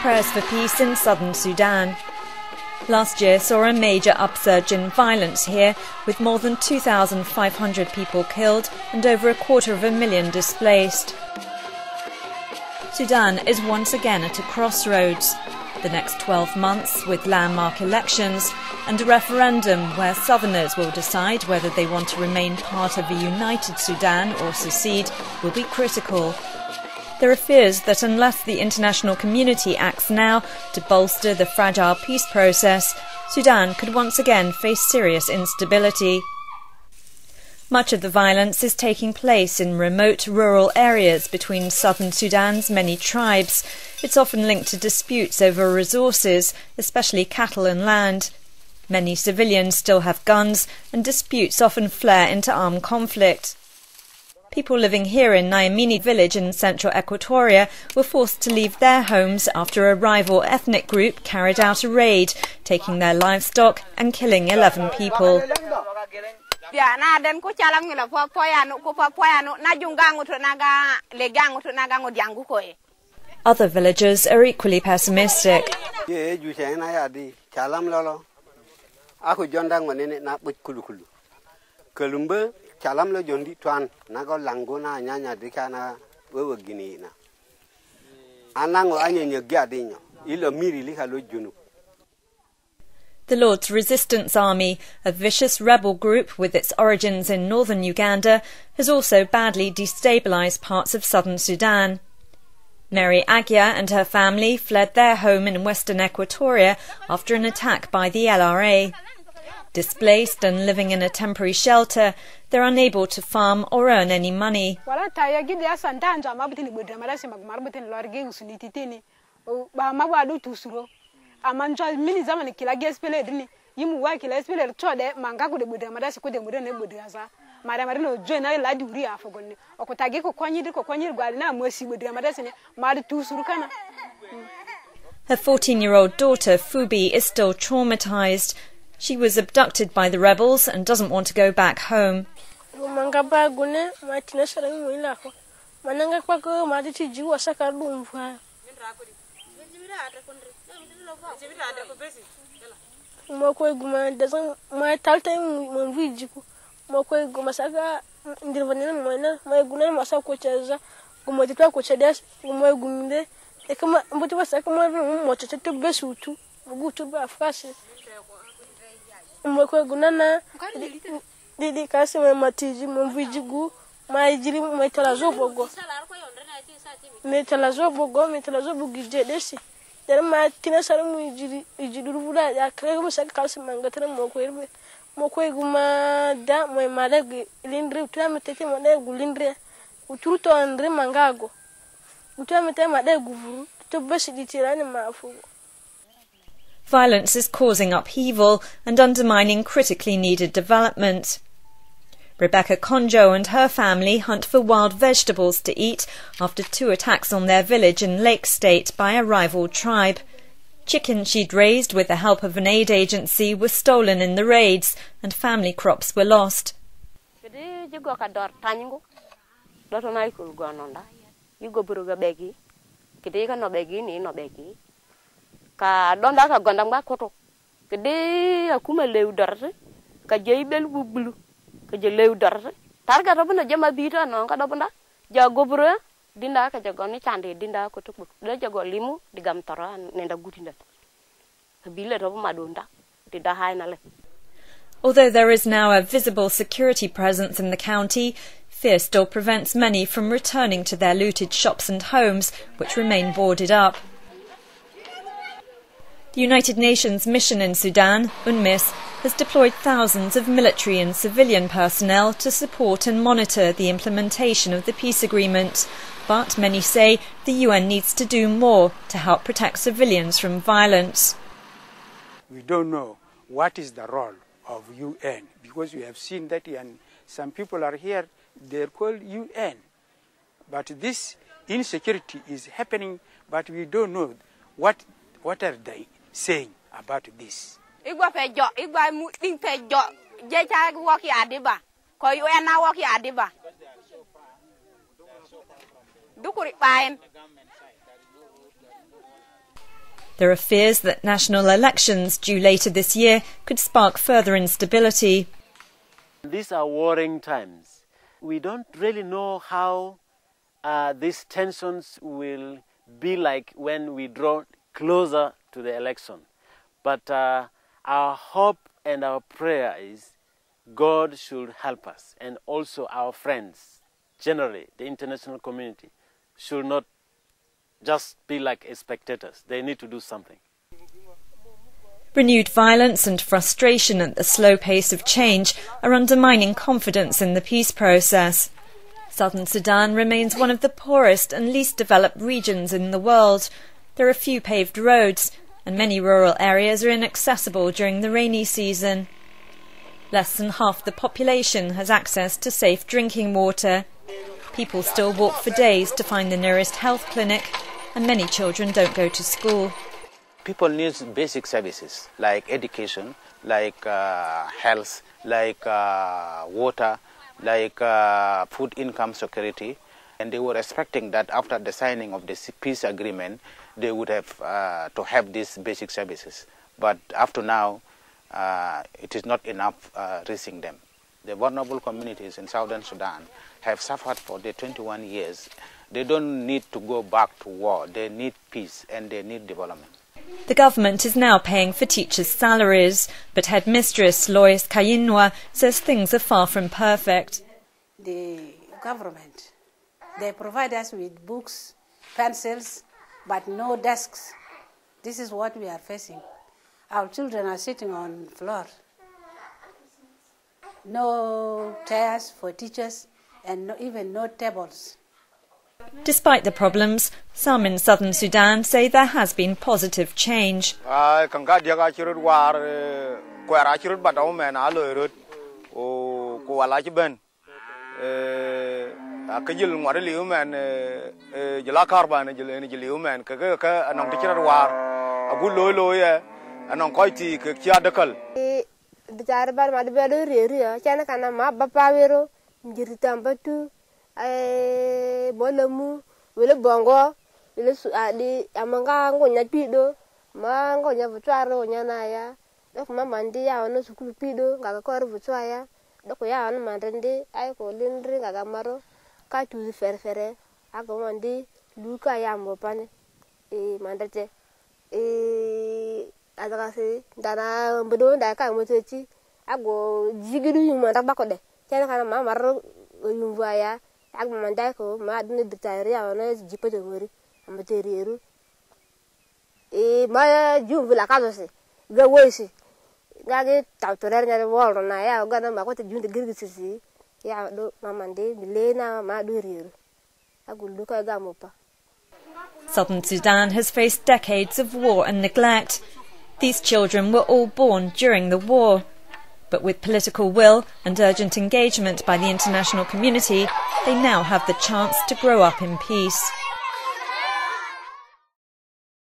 Prayers for peace in southern Sudan. Last year saw a major upsurge in violence here, with more than 2,500 people killed and over 250,000 displaced. Sudan is once again at a crossroads. The next 12 months, with landmark elections and a referendum where southerners will decide whether they want to remain part of a united Sudan or secede, will be critical. There are fears that unless the international community acts now to bolster the fragile peace process, Sudan could once again face serious instability. Much of the violence is taking place in remote rural areas between southern Sudan's many tribes. It's often linked to disputes over resources, especially cattle and land. Many civilians still have guns, and disputes often flare into armed conflict. People living here in Nyamini village in central Equatoria were forced to leave their homes after a rival ethnic group carried out a raid, taking their livestock and killing 11 people. Other villagers are equally pessimistic. The Lord's Resistance Army, a vicious rebel group with its origins in northern Uganda, has also badly destabilised parts of southern Sudan. Mary Agya and her family fled their home in western Equatoria after an attack by the LRA. Displaced and living in a temporary shelter, they're unable to farm or earn any money. Her 14-year-old daughter, Fubi, is still traumatized. She was abducted by the rebels and doesn't want to go back home. Violence is causing upheaval and undermining critically needed development. Rebecca Conjo and her family hunt for wild vegetables to eat after 2 attacks on their village in Lake State by a rival tribe. Chicken she'd raised with the help of an aid agency were stolen in the raids and family crops were lost. Ka donda ka gondang ba koto kede akuma lew darate ka jey bel bublu ka je lew darate targa robna jama bita non ka dobna ja gobro dinda ka jagoni chande dinda ko to do jago limu digam toro nenda gutinda bile rob madonda dinda hayna le. Although there is now a visible security presence in the county, fear still prevents many from returning to their looted shops and homes, which remain boarded up. The United Nations mission in Sudan, UNMISS, has deployed thousands of military and civilian personnel to support and monitor the implementation of the peace agreement. But many say the UN needs to do more to help protect civilians from violence. We don't know what is the role of UN, because we have seen that some people are here, they're called UN. But this insecurity is happening, but we don't know what are they saying about this. There are fears that national elections due later this year could spark further instability. These are worrying times. We don't really know how these tensions will be like when we draw closer to the election. But our hope and our prayer is God should help us, and also our friends, generally the international community, should not just be like spectators. They need to do something. Renewed violence and frustration at the slow pace of change are undermining confidence in the peace process. Southern Sudan remains one of the poorest and least developed regions in the world. There are few paved roads, and many rural areas are inaccessible during the rainy season. Less than half the population has access to safe drinking water. People still walk for days to find the nearest health clinic, and many children don't go to school. People need basic services like education, like health, like water, like food income security. And they were expecting that after the signing of the peace agreement, they would have to have these basic services. But up to now, it is not enough reaching them. The vulnerable communities in Southern Sudan have suffered for the 21 years. They don't need to go back to war. They need peace and they need development. The government is now paying for teachers' salaries, but headmistress Lois Kayinwa says things are far from perfect. The government, they provide us with books, pencils, but no desks. This is what we are facing. Our children are sitting on the floor. No chairs for teachers and even no tables. Despite the problems, some in southern Sudan say there has been positive change. Bolamu wele bongo wele suadi amanga ngonya pido ma ngonya vutwaro nyana ya dok mama ndi ya ono sukulu pido ngaga kor vutwaya dok ya ono mandende ay ko lindri ngaga maro ka tu ferfere ago mandi luka ya mopane mandate adagase dana mbodo nda ka motechi ago jigidu yuma dak bakode kana kana mama ro yumvaya agma mandai ko ma dune ditari awona jipete ngori amaterieru ma jumvula kazose ga woisi gage tawtorer nyare wolo na ya gana ma ko te junde girgisisi ya do mamande milena ma do rieru agullu ko ga mopa. Southern Sudan has faced decades of war and neglect. These children were all born during the war. But with political will and urgent engagement by the international community, they now have the chance to grow up in peace.